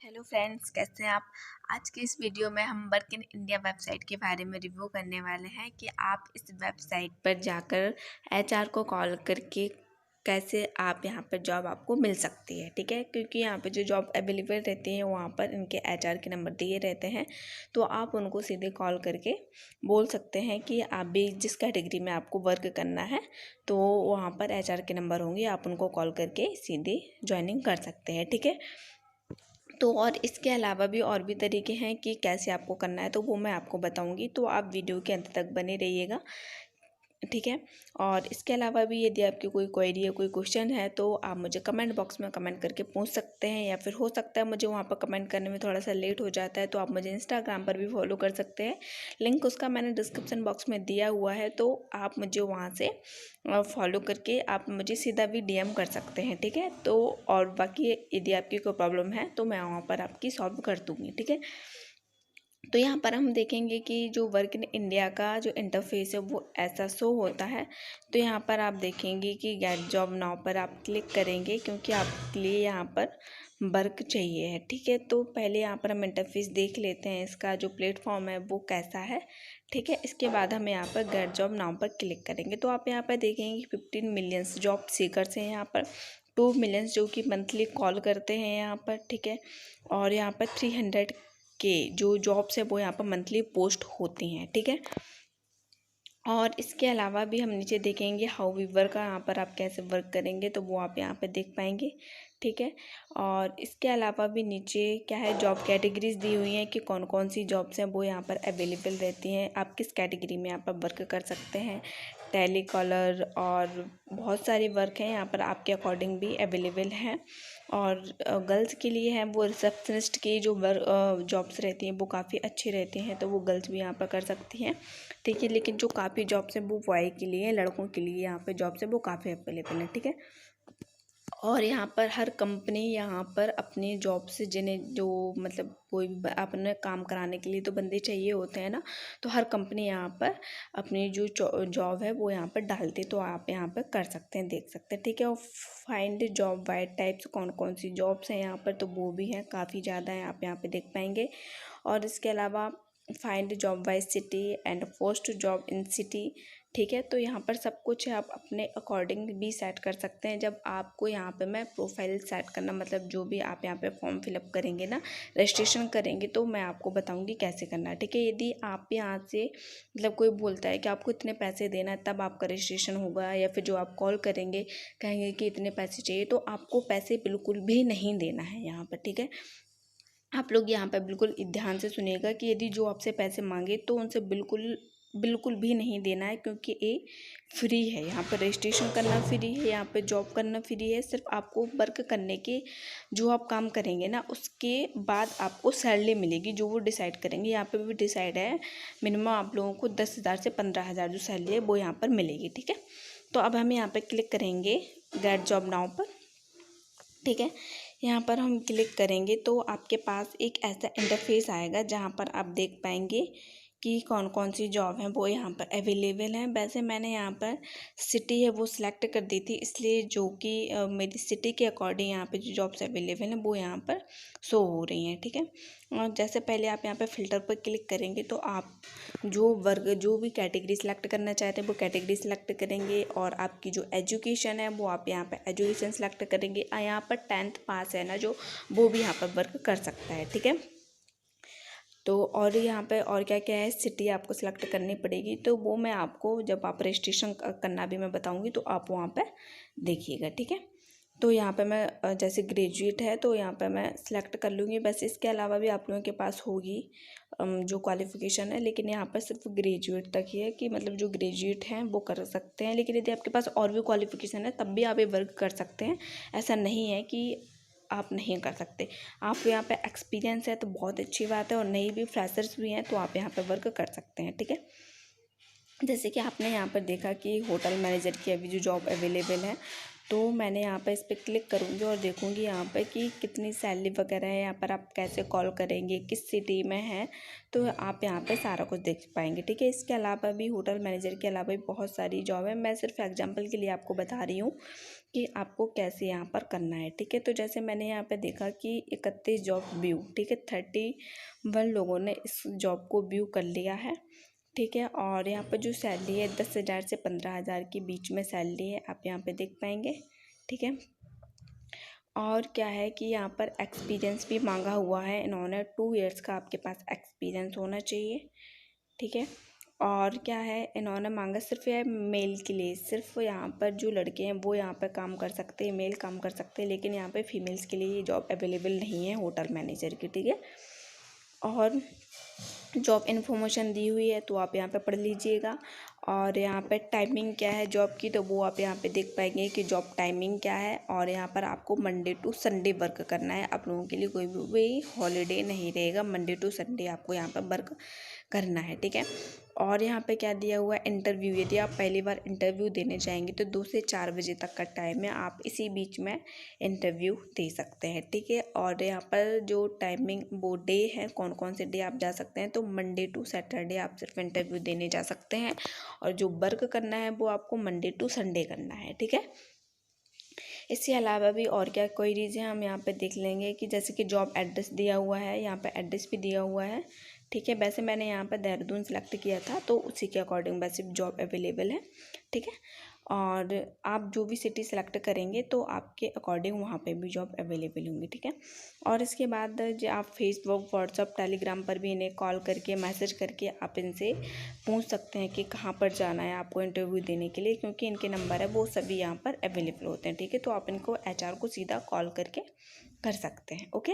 Hello friends, कैसे हैं आप। आज के इस वीडियो में हम वर्क इन इंडिया वेबसाइट के बारे में रिव्यू करने वाले हैं कि आप इस वेबसाइट पर जाकर एचआर को कॉल करके कैसे आप यहाँ पर जॉब आपको मिल सकती है। ठीक है, क्योंकि यहाँ पे जो जॉब अवेलेबल रहती है वहाँ पर इनके एचआर के नंबर दिए रहते हैं, तो आप उनको सीधे कॉल करके बोल सकते हैं कि आप भी जिस कैटेगरी में आपको वर्क करना है तो वहाँ पर एचआर के नंबर होंगे, आप उनको कॉल करके सीधे ज्वाइनिंग कर सकते हैं। ठीक है, तो और इसके अलावा भी और भी तरीके हैं कि कैसे आपको करना है, तो वो मैं आपको बताऊंगी, तो आप वीडियो के अंत तक बने रहिएगा। ठीक है, और इसके अलावा भी यदि आपकी कोई क्वेरी है, कोई क्वेश्चन है, तो आप मुझे कमेंट बॉक्स में कमेंट करके पूछ सकते हैं, या फिर हो सकता है मुझे वहाँ पर कमेंट करने में थोड़ा सा लेट हो जाता है, तो आप मुझे इंस्टाग्राम पर भी फॉलो कर सकते हैं। लिंक उसका मैंने डिस्क्रिप्शन बॉक्स में दिया हुआ है, तो आप मुझे वहाँ से फॉलो करके आप मुझे सीधा भी डीएम कर सकते हैं। ठीक है, तो और बाकी यदि आपकी कोई प्रॉब्लम है तो मैं वहाँ पर आपकी सॉल्व कर दूँगी। ठीक है, तो यहाँ पर हम देखेंगे कि जो वर्क इन इंडिया का जो इंटरफेस है वो ऐसा शो होता है। तो यहाँ पर आप देखेंगे कि गेट जॉब नाउ पर आप क्लिक करेंगे, क्योंकि आपके लिए यहाँ पर वर्क चाहिए है। ठीक है, तो पहले यहाँ पर हम इंटरफेस देख लेते हैं, इसका जो प्लेटफॉर्म है वो कैसा है। ठीक है, इसके बाद हम यहाँ पर गेट जॉब नाउ पर क्लिक करेंगे, तो आप यहाँ पर देखेंगे 15 मिलियंस जॉब सीकर्स हैं यहाँ पर, 2 मिलियंस जो कि मंथली कॉल करते हैं यहाँ पर। ठीक है, और यहाँ पर 300 के जो जॉब्स है वो यहाँ पर मंथली पोस्ट होती हैं। ठीक है, और इसके अलावा भी हम नीचे देखेंगे हाउ वी वर्क का, यहाँ पर आप कैसे वर्क करेंगे तो वो आप यहाँ पे देख पाएंगे। ठीक है, और इसके अलावा भी नीचे क्या है, जॉब कैटेगरीज दी हुई हैं कि कौन कौन सी जॉब्स हैं वो यहाँ पर अवेलेबल रहती हैं, आप किस कैटेगरी में यहाँ पर वर्क कर सकते हैं। टेली कॉलर और बहुत सारी वर्क हैं यहाँ पर आपके अकॉर्डिंग भी अवेलेबल हैं। और गर्ल्स के लिए हैं वो रिसेप्शनिस्ट की जो जॉब्स रहती हैं वो काफ़ी अच्छी रहती हैं, तो वो गर्ल्स भी यहाँ पर कर सकती हैं। ठीक है, लेकिन जो काफ़ी जॉब्स हैं वो बॉय के लिए, लड़कों के लिए यहाँ पे जॉब्स है वो काफ़ी अवेलेबल है। ठीक है, और यहाँ पर हर कंपनी यहाँ पर अपनी जॉब से जिन्हें जो मतलब कोई भी अपने काम कराने के लिए तो बंदे चाहिए होते हैं ना, तो हर कंपनी यहाँ पर अपनी जो जॉब है वो यहाँ पर डालती है, तो आप यहाँ पर कर सकते हैं, देख सकते हैं। ठीक है, और फाइंड जॉब बाय टाइप्स, कौन कौन सी जॉब्स हैं यहाँ पर, तो वो भी हैं, काफ़ी ज़्यादा हैं, आप यहाँ पर देख पाएंगे। और इसके अलावा find job by city and post job in city. ठीक है, तो यहाँ पर सब कुछ है, आप अपने अकॉर्डिंग भी सेट कर सकते हैं। जब आपको यहाँ पे मैं प्रोफाइल सेट करना, मतलब जो भी आप यहाँ पे फॉर्म फिलअप करेंगे ना, रजिस्ट्रेशन करेंगे, तो मैं आपको बताऊंगी कैसे करना है। ठीक है, यदि आप यहाँ से मतलब कोई बोलता है कि आपको इतने पैसे देना है तब आपका रजिस्ट्रेशन होगा, या फिर जो आप कॉल करेंगे कहेंगे कि इतने पैसे चाहिए, तो आपको पैसे बिल्कुल भी नहीं देना है यहाँ पर। ठीक है, आप लोग यहाँ पर बिल्कुल ध्यान से सुनिएगा कि यदि जो आपसे पैसे मांगे तो उनसे बिल्कुल बिल्कुल भी नहीं देना है, क्योंकि ये फ्री है। यहाँ पर रजिस्ट्रेशन करना फ्री है, यहाँ पे जॉब करना फ्री है, सिर्फ आपको वर्क करने के जो आप काम करेंगे ना उसके बाद आपको सैलरी मिलेगी, जो वो डिसाइड करेंगे। यहाँ पे भी डिसाइड है, मिनिमम आप लोगों को 10,000 से 15,000 जो सैलरी है वो यहाँ पर मिलेगी। ठीक है, तो अब हम यहाँ पर क्लिक करेंगे गेट जॉब नाउ पर। ठीक है, यहाँ पर हम क्लिक करेंगे तो आपके पास एक ऐसा इंटरफेस आएगा जहाँ पर आप देख पाएंगे कि कौन कौन सी जॉब हैं वो यहाँ पर अवेलेबल हैं। वैसे मैंने यहाँ पर सिटी है वो सिलेक्ट कर दी थी, इसलिए जो कि मेरी सिटी के अकॉर्डिंग यहाँ पे जो जॉब्स अवेलेबल हैं वो यहाँ पर शो हो रही हैं। ठीक है, और जैसे पहले आप यहाँ पर फ़िल्टर पर क्लिक करेंगे तो आप जो वर्ग जो भी कैटेगरी सेलेक्ट करना चाहते हैं वो कैटेगरी सेलेक्ट करेंगे, और आपकी जो एजुकेशन है वो आप यहाँ पर एजुकेशन सेलेक्ट करेंगे। यहाँ पर 10th पास है ना जो, वो भी यहाँ पर वर्क कर सकता है। ठीक है, तो और यहाँ पे और क्या क्या है, सिटी आपको सेलेक्ट करनी पड़ेगी, तो वो मैं आपको जब आप रजिस्ट्रेशन करना भी मैं बताऊंगी, तो आप वहाँ पे देखिएगा। ठीक है, तो यहाँ पे मैं जैसे ग्रेजुएट है तो यहाँ पे मैं सिलेक्ट कर लूँगी। बस इसके अलावा भी आप लोगों के पास होगी जो क्वालिफ़िकेशन है, लेकिन यहाँ पर सिर्फ ग्रेजुएट तक ही है कि मतलब जो ग्रेजुएट हैं वो कर सकते हैं, लेकिन यदि आपके पास और भी क्वालिफ़िकेशन है तब भी आप ये वर्क कर सकते हैं। ऐसा नहीं है कि आप नहीं कर सकते। आप यहाँ पे एक्सपीरियंस है तो बहुत अच्छी बात है, और नई भी फ्रेशर्स भी हैं तो आप यहाँ पे वर्क कर सकते हैं। ठीक है, जैसे कि आपने यहाँ पर देखा कि होटल मैनेजर की अभी जो जॉब अवेलेबल है, तो मैंने यहाँ पर इस पर क्लिक करूँगी और देखूँगी यहाँ पर कि कितनी सैलरी वगैरह है, यहाँ पर आप कैसे कॉल करेंगे, किस सिटी में है, तो आप यहाँ पे सारा कुछ देख पाएंगे। ठीक है, इसके अलावा भी होटल मैनेजर के अलावा भी बहुत सारी जॉब है, मैं सिर्फ एग्जांपल के लिए आपको बता रही हूँ कि आपको कैसे यहाँ पर करना है। ठीक है, तो जैसे मैंने यहाँ पे देखा कि 31 जॉब व्यू, ठीक है, 31 लोगों ने इस जॉब को व्यू कर लिया है। ठीक है, और यहाँ पर जो सैलरी है 10,000 से 15,000 के बीच में सैलरी है, आप यहाँ पे देख पाएंगे। ठीक है, और क्या है कि यहाँ पर एक्सपीरियंस भी मांगा हुआ है इन्होंने, 2 ईयर्स का आपके पास एक्सपीरियंस होना चाहिए। ठीक है, और क्या है इन्होंने मांगा सिर्फ है मेल के लिए, सिर्फ यहाँ पर जो लड़के हैं वो यहाँ पर काम कर सकते हैं, मेल काम कर सकते हैं, लेकिन यहाँ पे फीमेल्स के लिए ये जॉब अवेलेबल नहीं है होटल मैनेजर की। ठीक है, और जॉब इन्फॉर्मेशन दी हुई है तो आप यहाँ पे पढ़ लीजिएगा। और यहाँ पे टाइमिंग क्या है जॉब की, तो वो आप यहाँ पे देख पाएंगे कि जॉब टाइमिंग क्या है। और यहाँ पर आपको मंडे टू संडे वर्क करना है, आप लोगों के लिए कोई भी हॉलीडे नहीं रहेगा, मंडे टू संडे आपको यहाँ पर वर्क करना है। ठीक है, और यहाँ पे क्या दिया हुआ है, इंटरव्यू, यदि आप पहली बार इंटरव्यू देने जाएंगे तो 2 से 4 बजे तक का टाइम है, आप इसी बीच में इंटरव्यू दे सकते हैं। ठीक है, और यहाँ पर जो टाइमिंग वो डे है, कौन कौन से डे आप जा सकते हैं, तो मंडे टू सैटरडे आप सिर्फ इंटरव्यू देने जा सकते हैं, और जो वर्क करना है वो आपको मंडे टू संडे करना है। ठीक है, इसके अलावा भी और क्या कोई रीज़न हम यहाँ पे देख लेंगे कि जैसे कि जॉब एड्रेस दिया हुआ है, यहाँ पे एड्रेस भी दिया हुआ है। ठीक है, वैसे मैंने यहाँ पर देहरादून सेलेक्ट किया था तो उसी के अकॉर्डिंग वैसे जॉब अवेलेबल है। ठीक है, और आप जो भी सिटी सेलेक्ट करेंगे तो आपके अकॉर्डिंग वहाँ पे भी जॉब अवेलेबल होंगी। ठीक है, और इसके बाद जो आप फेसबुक, व्हाट्सअप, टेलीग्राम पर भी इन्हें कॉल करके, मैसेज करके आप इनसे पूछ सकते हैं कि कहाँ पर जाना है आपको इंटरव्यू देने के लिए, क्योंकि इनके नंबर है वो सभी यहाँ पर अवेलेबल होते हैं। ठीक है, तो आप इनको HR को सीधा कॉल करके कर सकते हैं। ओके,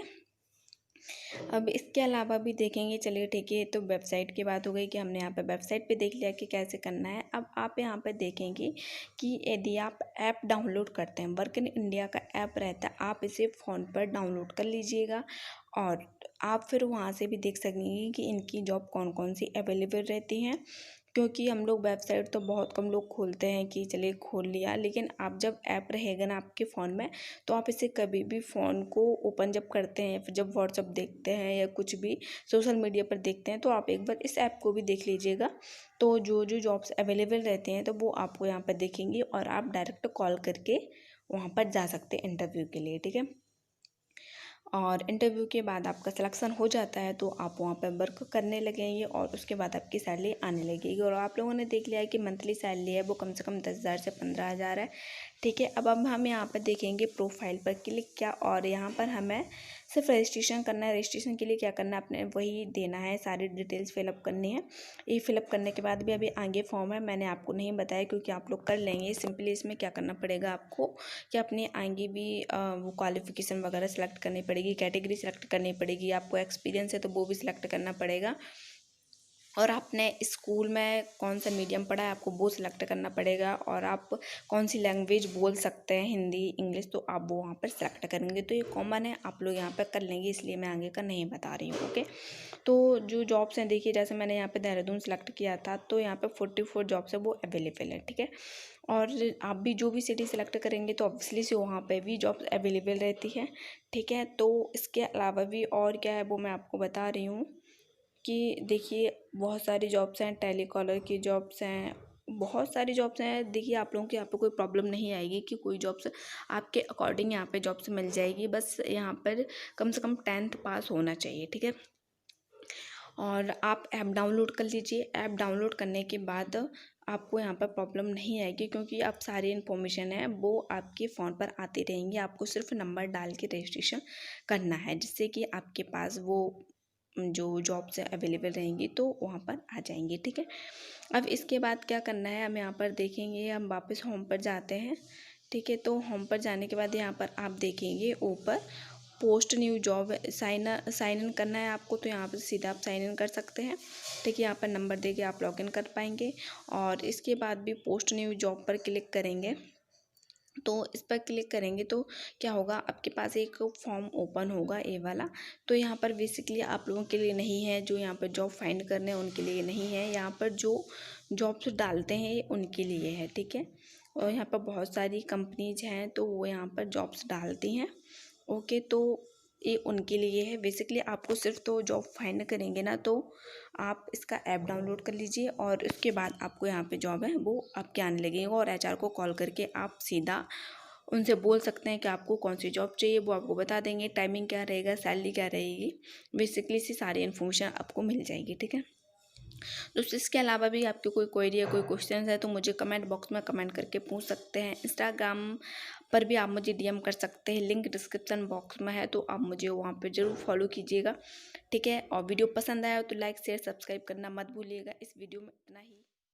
अब इसके अलावा भी देखेंगे, चलिए ठीक है, तो वेबसाइट की बात हो गई कि हमने यहाँ पे वेबसाइट पे देख लिया कि कैसे करना है। अब आप यहाँ पे देखेंगे कि यदि आप ऐप डाउनलोड करते हैं, वर्क इन इंडिया का ऐप रहता है, आप इसे फ़ोन पर डाउनलोड कर लीजिएगा, और आप फिर वहाँ से भी देख सकेंगे कि इनकी जॉब कौन कौन सी अवेलेबल रहती हैं। क्योंकि हम लोग वेबसाइट तो बहुत कम लोग खोलते हैं कि चलिए खोल लिया, लेकिन आप जब ऐप रहेगा ना आपके फ़ोन में, तो आप इसे कभी भी फ़ोन को ओपन जब करते हैं, फिर जब व्हाट्सअप देखते हैं या कुछ भी सोशल मीडिया पर देखते हैं, तो आप एक बार इस ऐप को भी देख लीजिएगा। तो जो जो जॉब्स अवेलेबल रहते हैं तो वो आपको यहाँ पर दिखेंगी, और आप डायरेक्ट कॉल करके वहाँ पर जा सकते हैं इंटरव्यू के लिए। ठीक है, और इंटरव्यू के बाद आपका सिलेक्शन हो जाता है तो आप वहाँ पर वर्क करने लगेंगे, और उसके बाद आपकी सैलरी आने लगेगी। और आप लोगों ने देख लिया है कि मंथली सैलरी है वो कम से कम 10,000 से 15,000 है। ठीक है, अब हम यहाँ पर देखेंगे प्रोफाइल पर क्लिक किया, और यहाँ पर हमें सिर्फ रजिस्ट्रेशन करना है। रजिस्ट्रेशन के लिए क्या करना है, अपने वही देना है, सारी डिटेल्स फिलअप करनी है। ये फिलअप करने के बाद भी अभी आगे फॉर्म है, मैंने आपको नहीं बताया क्योंकि आप लोग कर लेंगे। सिंपली इसमें क्या करना पड़ेगा आपको कि अपनी आगे भी वो क्वालिफ़िकेशन वगैरह सेलेक्ट करनी पड़ेगी, कैटेगरी सेलेक्ट करनी पड़ेगी, आपको एक्सपीरियंस है तो वो भी सिलेक्ट करना पड़ेगा, और आपने स्कूल में कौन सा मीडियम पढ़ा है आपको वो सिलेक्ट करना पड़ेगा, और आप कौन सी लैंग्वेज बोल सकते हैं, हिंदी, इंग्लिश, तो आप वो वहाँ पर सिलेक्ट करेंगे। तो ये कॉमन है, आप लोग यहाँ पर कर लेंगे, इसलिए मैं आगे का नहीं बता रही हूँ। ओके, तो जो जॉब्स हैं देखिए, जैसे मैंने यहाँ पे देहरादून सेलेक्ट किया था तो यहाँ पे 44 जॉब्स है वो अवेलेबल है। ठीक है, और आप भी जो भी सिटी सेलेक्ट करेंगे तो ऑब्वियसली से वहाँ पे भी जॉब्स अवेलेबल रहती है। ठीक है, तो इसके अलावा भी और क्या है वो मैं आपको बता रही हूँ कि देखिए बहुत सारी जॉब्स हैं, टेलीकॉलर की जॉब्स हैं, बहुत सारी जॉब्स हैं। देखिए आप लोगों की यहाँ पे कोई प्रॉब्लम नहीं आएगी कि कोई जॉब्स आपके अकॉर्डिंग यहाँ पे जॉब्स मिल जाएगी, बस यहाँ पर कम से कम 10th पास होना चाहिए। ठीक है, और आप ऐप डाउनलोड कर लीजिए। ऐप डाउनलोड करने के बाद आपको यहाँ पर प्रॉब्लम नहीं आएगी, क्योंकि आप सारी इन्फॉर्मेशन है वो आपके फ़ोन पर आती रहेंगी, आपको सिर्फ नंबर डाल के रजिस्ट्रेशन करना है, जिससे कि आपके पास वो जो जॉब्स अवेलेबल रहेंगी तो वहाँ पर आ जाएंगी। ठीक है, अब इसके बाद क्या करना है, हम यहाँ पर देखेंगे, हम वापस होम पर जाते हैं। ठीक है, तो होम पर जाने के बाद यहाँ पर आप देखेंगे ऊपर post new job sign in करना है आपको, तो यहाँ पर सीधा आप साइन इन कर सकते हैं। ठीक है, यहाँ पर नंबर दे के आप लॉगिन कर पाएंगे, और इसके बाद भी पोस्ट न्यू जॉब पर क्लिक करेंगे। तो इस पर क्लिक करेंगे तो क्या होगा, आपके पास एक फॉर्म ओपन होगा ये वाला। तो यहाँ पर बेसिकली आप लोगों के लिए नहीं है, जो यहाँ पर जॉब फाइंड करने हैं उनके लिए नहीं है, यहाँ पर जो जॉब्स डालते हैं ये उनके लिए है। ठीक है, और यहाँ पर बहुत सारी कंपनीज हैं तो वो यहाँ पर जॉब्स डालती हैं। ओके, तो ये उनके लिए है। बेसिकली आपको सिर्फ तो जॉब फाइंड करेंगे ना तो आप इसका ऐप डाउनलोड कर लीजिए, और उसके बाद आपको यहाँ पे जॉब है वो आपके आने लगेगा, और HR को कॉल करके आप सीधा उनसे बोल सकते हैं कि आपको कौन सी जॉब चाहिए, वो आपको बता देंगे। टाइमिंग क्या रहेगा, सैलरी क्या रहेगी, बेसिकली इसी सारी इन्फॉर्मेशन आपको मिल जाएगी। ठीक है दोस्तों, इसके अलावा भी आपकी कोई क्वेरी है, कोई क्वेश्चन है तो मुझे कमेंट बॉक्स में कमेंट करके पूछ सकते हैं। इंस्टाग्राम पर भी आप मुझे डीएम कर सकते हैं, लिंक डिस्क्रिप्शन बॉक्स में है, तो आप मुझे वहाँ पे ज़रूर फॉलो कीजिएगा। ठीक है, और वीडियो पसंद आया तो लाइक शेयर सब्सक्राइब करना मत भूलिएगा। इस वीडियो में इतना ही।